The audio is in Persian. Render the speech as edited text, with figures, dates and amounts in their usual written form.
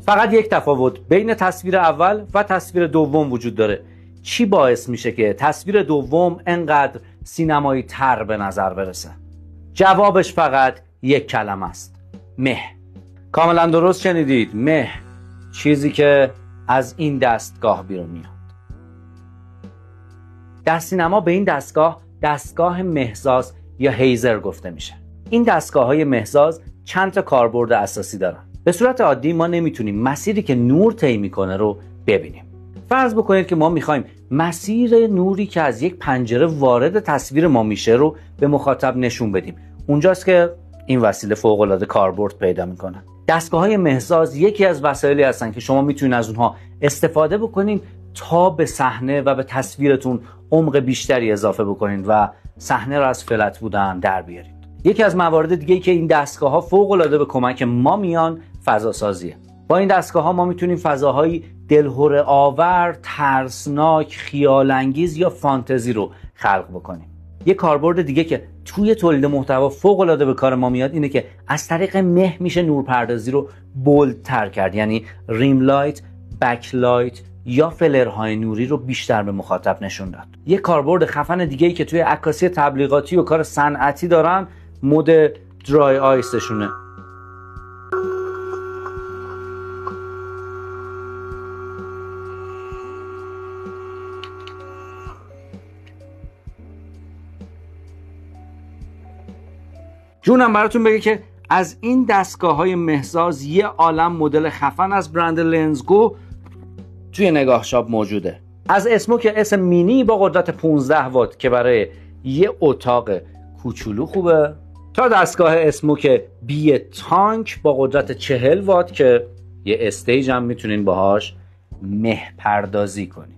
فقط یک تفاوت بین تصویر اول و تصویر دوم وجود داره. چی باعث میشه که تصویر دوم انقدر سینمایی تر به نظر برسه؟ جوابش فقط یک کلمه است: مه. کاملا درست شنیدید، مه، چیزی که از این دستگاه بیرون میاد. در سینما به این دستگاه مهساز یا هیزر گفته میشه. این دستگاه‌های مهساز چند تا کاربرد اساسی دارن. به صورت عادی ما نمیتونیم مسیری که نور طی میکنه رو ببینیم. فرض بکنید که ما میخوایم مسیر نوری که از یک پنجره وارد تصویر ما میشه رو به مخاطب نشون بدیم. اونجاست که این وسیله فوق‌العاده کاربرد پیدا میکنه. دستگاه‌های مهساز یکی از وسایلی هستن که شما میتونید از اونها استفاده بکنید تا به صحنه و به تصویرتون عمق بیشتری اضافه بکنید و صحنه رو از فلت بودن در بیارید. یکی از موارد دیگه‌ای که این دستگاه‌ها فوق‌العاده به کمک ما میان فضاسازیه. با این دستگاه‌ها ما میتونیم فضاهایی دلهره آور، ترسناک، خیال‌انگیز یا فانتزی رو خلق بکنیم. یک کاربرد دیگه که توی تولید محتوا فوق‌العاده به کار ما میاد اینه که از طریق مه میشه نورپردازی رو بولدتر کرد، یعنی ریم لایت، بک لایت یا فلرهای نوری رو بیشتر به مخاطب نشون داد. یک کاربرد خفن دیگه‌ای که توی عکاسی تبلیغاتی و کار صنعتی دارن مود درای آیسشونه. جونم براتون بگه که از این دستگاه‌های مهساز یه عالم مدل خفن از برند لنزگو توی نگاه شاپ موجوده. از اسموک اس مینی با قدرت 15 وات که برای یه اتاق کوچولو خوبه، تا دستگاه اسموک بی تانک با قدرت 40 وات که یه استیج هم میتونین باهاش مه پردازی کنین.